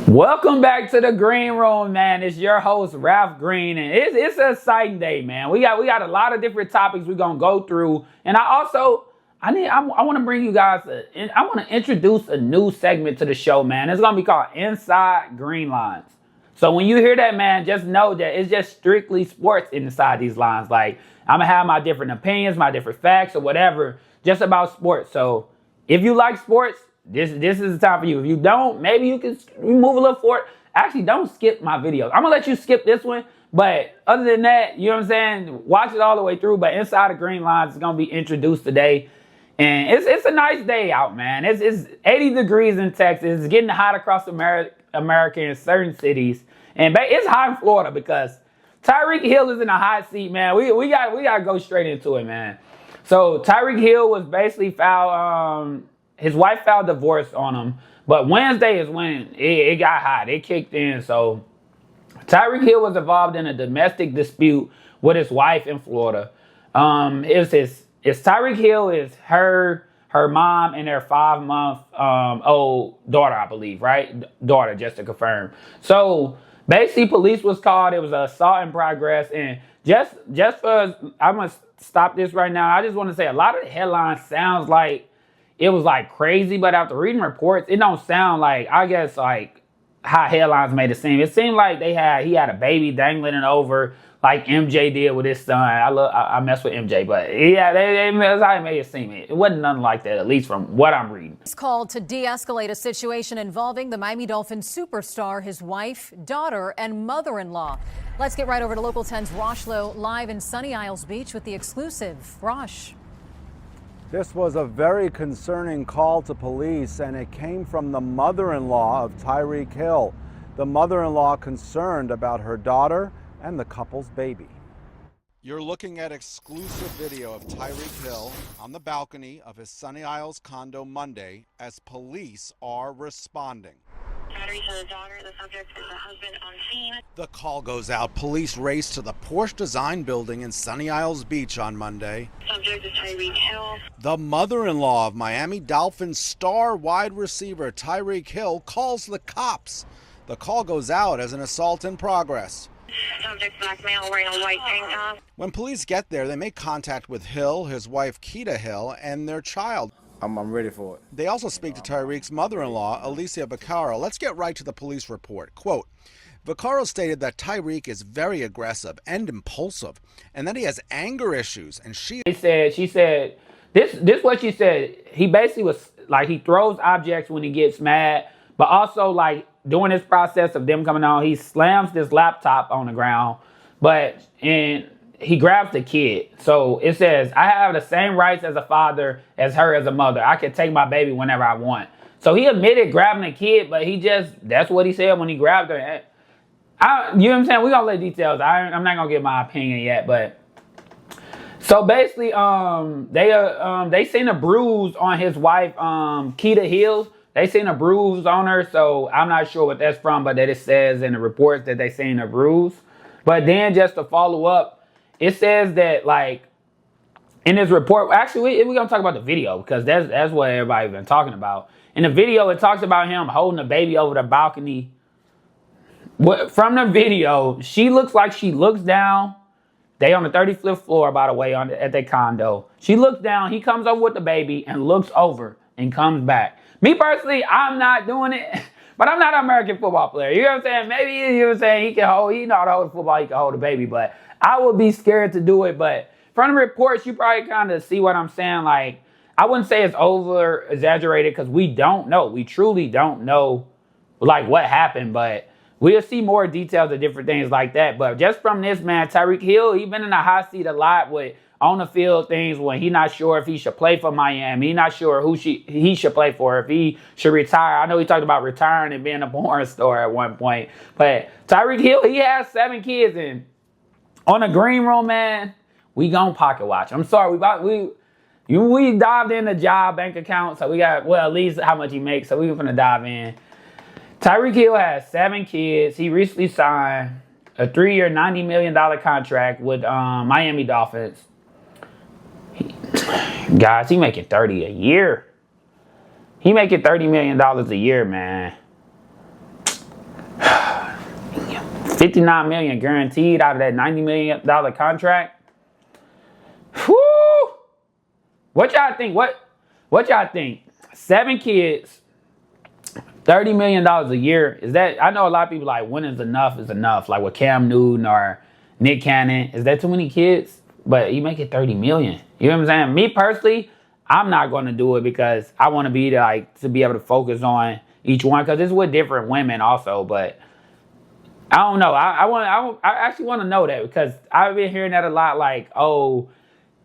Welcome back to the Green Room, man. It's your host, Ralph Green, and it's an exciting day, man. We got a lot of different topics we're gonna go through, and I want to bring you guys. I want to introduce a new segment to the show, man. It's gonna be called Inside Green Lines. So when you hear that, man, just know that it's just strictly sports inside these lines. Like, I'm gonna have my different opinions, my different facts, or whatever, just about sports. So if you like sports, this is the time for you. If you don't, maybe you can move a little forward. Actually, don't skip my videos. I'm gonna let you skip this one, but other than that, you know what I'm saying? Watch it all the way through. But Inside the Green Lines is gonna be introduced today, and it's a nice day out, man. It's 80 degrees in Texas. It's getting hot across America in certain cities, and it's hot in Florida because Tyreek Hill is in a hot seat, man. We got to go straight into it, man. So Tyreek Hill was basically filed. His wife filed divorce on him, but Wednesday is when it got hot. It kicked in. So Tyreek Hill was involved in a domestic dispute with his wife in Florida. It's Tyreek Hill is her mom and their 5-month old daughter, I believe, right? Daughter, just to confirm. So basically, police was called. It was an assault in progress, and just for I'm gonna stop this right now. I just want to say a lot of the headlines sounds like it was like crazy, but after reading reports, it don't sound like, I guess, like how headlines made it seem. It seemed like he had a baby dangling it over like MJ did with his son. I mess with MJ, but yeah, that's how it made it seem. It wasn't nothing like that, at least from what I'm reading. It's called to de-escalate a situation involving the Miami Dolphins superstar, his wife, daughter, and mother-in-law. Let's get right over to Local 10's Rosh Lowe live in Sunny Isles Beach with the exclusive. Rosh. This was a very concerning call to police, and it came from the mother-in-law of Tyreek Hill. The mother-in-law concerned about her daughter and the couple's baby. You're looking at exclusive video of Tyreek Hill on the balcony of his Sunny Isles condo Monday as police are responding. Battery to the daughter, the subject is the husband on scene. The call goes out. Police race to the Porsche Design building in Sunny Isles Beach on Monday. Subject is Tyreek Hill. The mother-in-law of Miami Dolphins star wide receiver Tyreek Hill calls the cops. The call goes out as an assault in progress. Subject black male wearing a white tank top. When police get there, they make contact with Hill, his wife Keita Hill, and their child. I'm ready for it. They also speak to Tyreek's mother-in-law, Alicia Vaccaro. Let's get right to the police report. Quote, Vaccaro stated that Tyreek is very aggressive and impulsive, and that he has anger issues, and she said, this what she said. He basically was like, he throws objects when he gets mad, but also like during this process of them coming on, he slams this laptop on the ground, and he grabs the kid. So it says, I have the same rights as a father as her as a mother. I can take my baby whenever I want. So he admitted grabbing the kid, but that's what he said when he grabbed her. You know what I'm saying? We're going to let details. I'm not going to give my opinion yet, but. So basically, they seen a bruise on his wife, Keita Hill. They seen a bruise on her, so I'm not sure what that's from, but that it says in the reports that they seen a bruise. But then just to follow up, it says that, like, in this report, actually, we're going to talk about the video because that's what everybody's been talking about. In the video, it talks about him holding the baby over the balcony. From the video, she looks like she looks down. They on the 35th floor, by the way, at their condo. She looks down. He comes over with the baby and looks over and comes back. Me, personally, I'm not doing it. But I'm not an American football player. You know what I'm saying? Maybe, you know what I'm saying, he know how to hold the football, he can hold a baby. But I would be scared to do it. But from the reports, you probably kind of see what I'm saying. Like, I wouldn't say it's over exaggerated because we don't know. We truly don't know, like, what happened. But we'll see more details of different things like that. But just from this, man, Tyreek Hill, he's been in the hot seat a lot with on the field things when he's not sure if he should play for Miami. He's not sure who he should play for, if he should retire. I know he talked about retiring and being a porn star at one point. But Tyreek Hill, he has 7 kids, and on the Green Room, man, we gon' pocket watch. I'm sorry, we dived in the job bank account, so we got, well, at least how much he makes, so we're gonna dive in. Tyreek Hill has 7 kids. He recently signed a 3-year, $90 million contract with Miami Dolphins. Guys, he making $30 a year. He making $30 million a year, man. $59 million guaranteed out of that $90 million contract. Whoo! What y'all think? What y'all think? 7 kids, $30 million a year. Is that? I know a lot of people like, when is enough? Like with Cam Newton or Nick Cannon. Is that too many kids? But you make it $30 million. You know what I'm saying? Me personally, I'm not going to do it because I want to be to be able to focus on each one, because it's with different women also. But I don't know. I actually want to know that, because I've been hearing that a lot. Like, oh,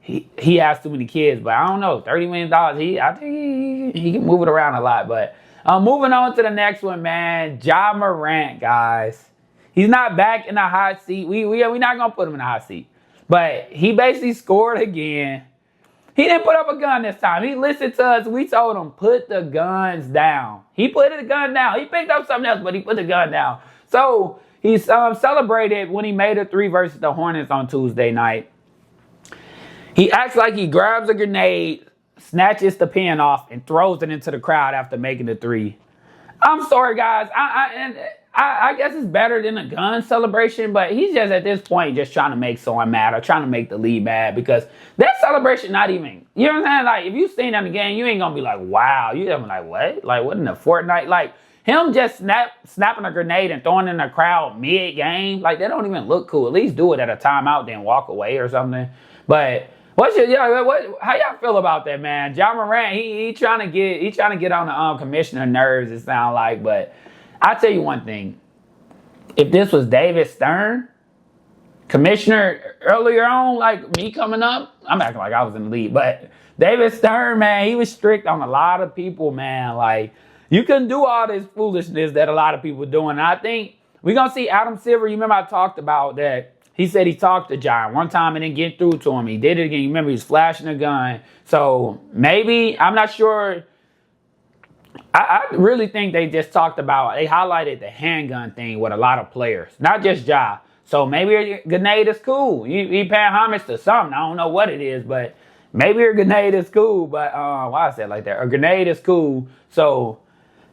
he has too many kids, but I don't know. $30 million. I think he can move it around a lot. But moving on to the next one, man. Ja Morant, guys. He's not back in the hot seat. We're not gonna put him in the hot seat. But he basically scored again. He didn't put up a gun this time. He listened to us. We told him, put the guns down. He put the gun down. He picked up something else, but he put the gun down. So he celebrated when he made a 3 versus the Hornets on Tuesday night. He acts like he grabs a grenade, snatches the pin off, and throws it into the crowd after making the 3. I'm sorry, guys. I guess it's better than a gun celebration, but he's just at this point just trying to make someone mad or trying to make the league mad, because that celebration not even, you know what I'm saying? Like, if you seen that in the game, you ain't gonna be like, wow. You gonna be like, what? Like, what in the Fortnite? Like, him just snapping a grenade and throwing it in the crowd mid-game, like, that don't even look cool. At least do it at a timeout, then walk away or something. But how y'all feel about that, man? Ja Morant, he trying to get on the commissioner nerves, it sound like. But I tell you one thing: if this was David Stern, commissioner earlier on, like me coming up, I'm acting like I was in the league. But David Stern, man, he was strict on a lot of people, man. Like, you couldn't do all this foolishness that a lot of people doing. And I think we're gonna see Adam Silver. You remember I talked about that. He said he talked to John one time and didn't get through to him. He did it again. You remember he was flashing a gun. So maybe, I'm not sure. I really think they just they highlighted the handgun thing with a lot of players, not just Ja. So maybe a grenade is cool. You paying homage to something. I don't know what it is, but maybe a grenade is cool. But why I said it like that? A grenade is cool. So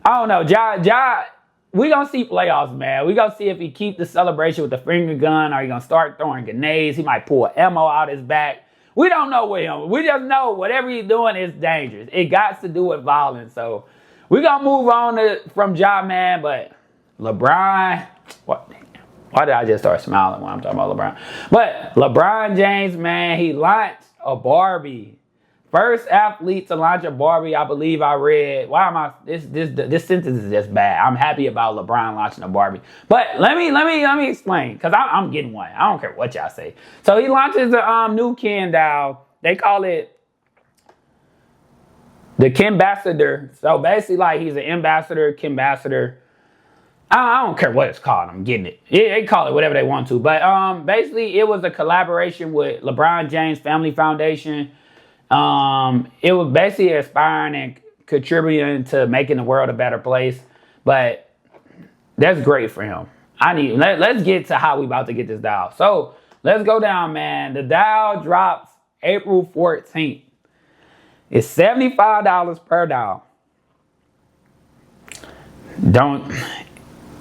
I don't know. Ja. We gonna see playoffs, man. We gonna see if he keep the celebration with the finger gun, or he gonna start throwing grenades. He might pull ammo out his back. We don't know with him. We just know whatever he's doing is dangerous. It got to do with violence. So we gonna move on from Ja, man. But LeBron, what? Why did I just start smiling when I'm talking about LeBron? But LeBron James, man, he launched a Barbie. First athlete to launch a Barbie, I believe I read. Why am I? This sentence is just bad. I'm happy about LeBron launching a Barbie, but let me explain, because I'm getting one. I don't care what y'all say. So he launches a new Ken doll. They call it the Kenbassador. So basically, like, he's an ambassador, Kenbassador. I don't care what it's called. I'm getting it. They call it whatever they want to. But basically, it was a collaboration with LeBron James Family Foundation. It was basically aspiring and contributing to making the world a better place. But that's great for him. Let's get to how we about to get this dial. So let's go down, man. The dial drops April 14th. It's $75 per dial.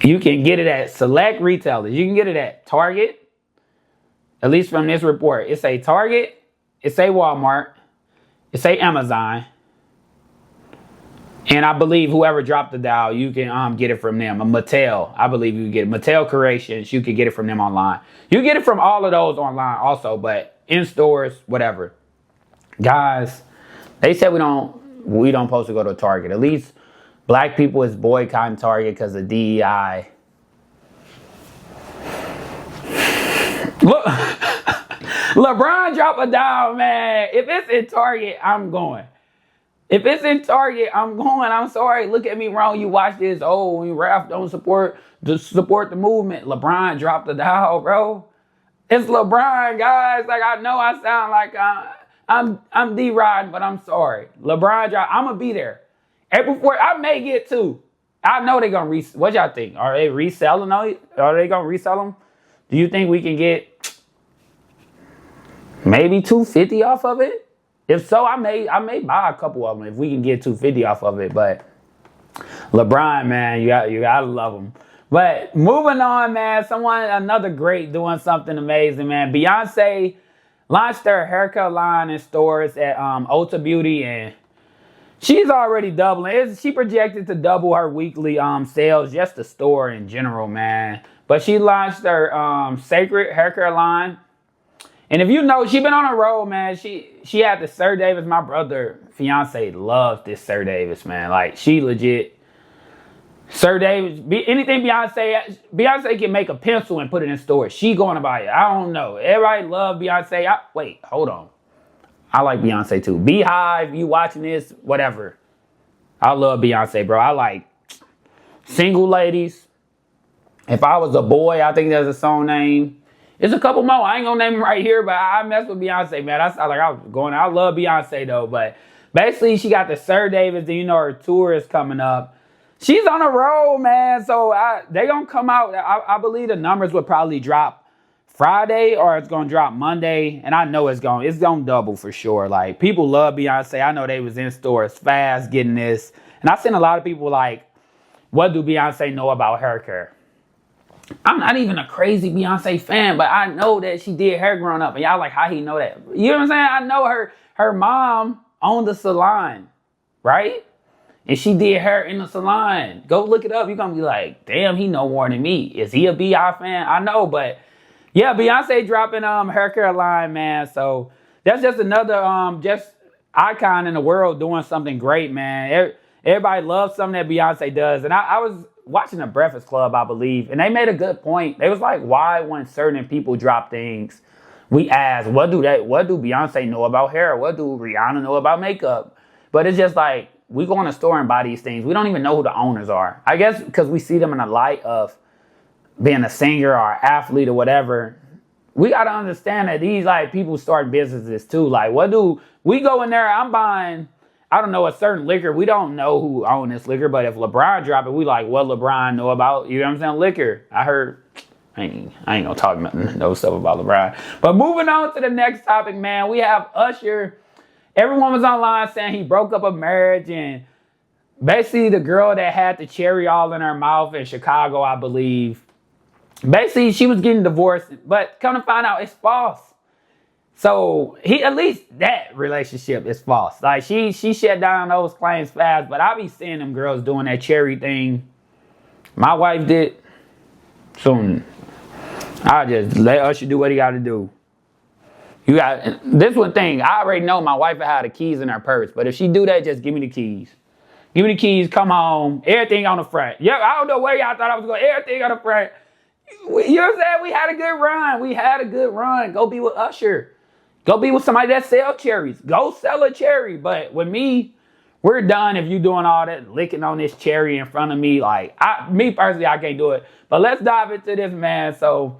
You can get it at select retailers. You can get it at Target. At least from this report. It say Target. It say Walmart. It say Amazon. And I believe whoever dropped the dial, you can get it from them. A Mattel, I believe you can get it. Mattel Creations, you can get it from them online. You get it from all of those online also, but in stores, whatever. Guys, they said we don't supposed to go to Target. At least black people is boycotting Target because of DEI. Look. LeBron drop a dial, man. If it's in Target, I'm going. If it's in Target, I'm going. I'm sorry. Look at me wrong. You watch this. Oh, you Ralph don't support the movement. LeBron dropped the dial, bro. It's LeBron, guys. Like, I know I sound like I'm D-Riding, but I'm sorry. LeBron drop. I'm gonna be there. April 4th, I may get 2. I know they're gonna what y'all think? Are they reselling those? Are they gonna resell them? Do you think we can get maybe $250 off of it? If so, I may buy a couple of them if we can get $250 off of it. But LeBron, man, you gotta love him. But moving on, man. Another great doing something amazing, man. Beyonce launched her haircut line in stores at Ulta Beauty, and she's already doubling. She projected to double her weekly sales, just the store in general, man. But she launched her Cécred haircut line. And if you know, she been on a roll, man. She had the Sir Davis. My brother, fiance, loves this Sir Davis, man. Like, she legit. Sir Davis, anything Beyonce can make a pencil and put it in stores. She going to buy it. I don't know. Everybody love Beyonce. Wait, hold on. I like Beyonce too. Beehive, you watching this, whatever. I love Beyonce, bro. I like Single Ladies. If I Was a Boy, I think there's a song name. There's a couple more. I ain't gonna name them right here, but I mess with Beyonce, man. I love Beyonce though, but basically she got the Sir Davis, and you know her tour is coming up. She's on a roll, man. So they gonna come out. I believe the numbers would probably drop Friday, or it's gonna drop Monday, and I know it's gonna double for sure. Like, people love Beyonce. I know they was in stores fast getting this, and I've seen a lot of people like, what do Beyonce know about hair care? I'm not even a crazy Beyonce fan, but I know that she did hair growing up, and y'all like, how he know that? You know what I'm saying? I know her mom owned the salon, right? And she did hair in the salon. Go look it up. You're going to be like, damn, he know more than me. Is he a B.I. fan? I know, but yeah, Beyonce dropping hair care line, man. So that's just another just icon in the world doing something great, man. Everybody loves something that Beyonce does. And I was watching The Breakfast Club, I believe, and they made a good point. They was like, why when certain people drop things, we ask, what do Beyonce know about hair? What do Rihanna know about makeup? But it's just like, we go in a store and buy these things. We don't even know who the owners are. I guess because we see them in the light of being a singer or an athlete or whatever. We got to understand that these like people start businesses too. Like, what do we go in there? I'm buying, I don't know, a certain liquor. We don't know who owns this liquor, but if LeBron drop it, we like, what LeBron know about, you know what I'm saying, liquor. I heard, I ain't gonna talk no stuff about LeBron. But moving on to the next topic, man, we have Usher. Everyone was online saying he broke up a marriage, and basically the girl that had the cherry all in her mouth in Chicago, I believe, basically she was getting divorced, but come to find out it's false. So at least that relationship is false. Like, she shut down those claims fast, but I be seeing them girls doing that cherry thing. My wife did. Soon, I just let Usher do what he got to do. You got this one thing. I already know my wife had the keys in her purse, but if she do that, just give me the keys. Give me the keys. Come home. Everything on the front. Yeah, I don't know where y'all thought I was going. Everything on the front. You know what I'm saying? We had a good run. Go be with Usher. Go be with somebody that sell cherries. Go sell a cherry. But with me, we're done if you doing all that licking on this cherry in front of me. Like, me personally, I can't do it. But let's dive into this, man. So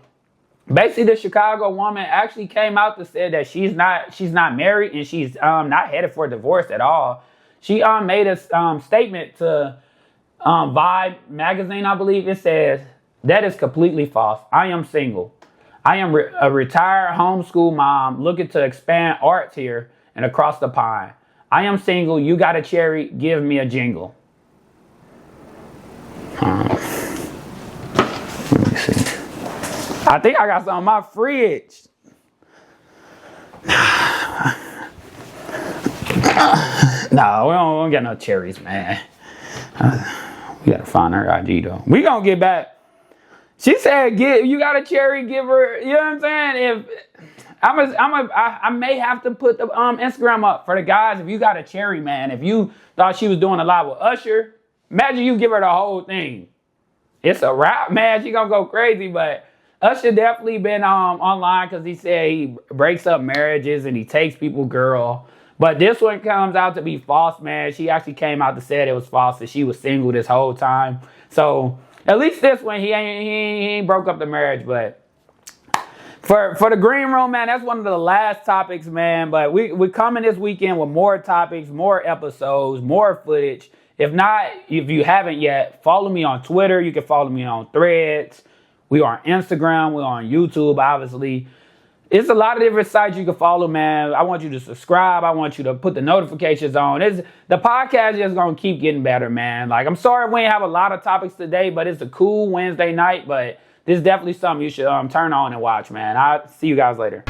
basically, the Chicago woman actually came out to say that she's not married, and she's not headed for divorce at all. She made a statement to Vibe magazine, I believe. It says, that is completely false. I am single. I am a retired homeschool mom looking to expand arts here and across the pond. I am single. You got a cherry. Give me a jingle. Let me see. I think I got some in my fridge. No, we don't get no cherries, man. We gotta find her IG though. We gonna get back. She said, you got a cherry, give her, you know what I'm saying? I may have to put the Instagram up for the guys. If you got a cherry, man, if you thought she was doing a lot with Usher, imagine you give her the whole thing. It's a wrap, man. She gonna go crazy, but Usher definitely been online because he said he breaks up marriages and he takes people girl. But this one comes out to be false, man. She actually came out to say it was false, that she was single this whole time. So at least this one, he ain't broke up the marriage. But for the green room, man, that's one of the last topics, man. But we're coming this weekend with more topics, more episodes, more footage. If not, if you haven't yet, follow me on Twitter. You can follow me on Threads. We are on Instagram. We're on YouTube, obviously. It's a lot of different sites you can follow, man. I want you to subscribe. I want you to put the notifications on. The podcast is going to keep getting better, man. Like, I'm sorry we ain't have a lot of topics today, but it's a cool Wednesday night. But this is definitely something you should turn on and watch, man. I'll see you guys later.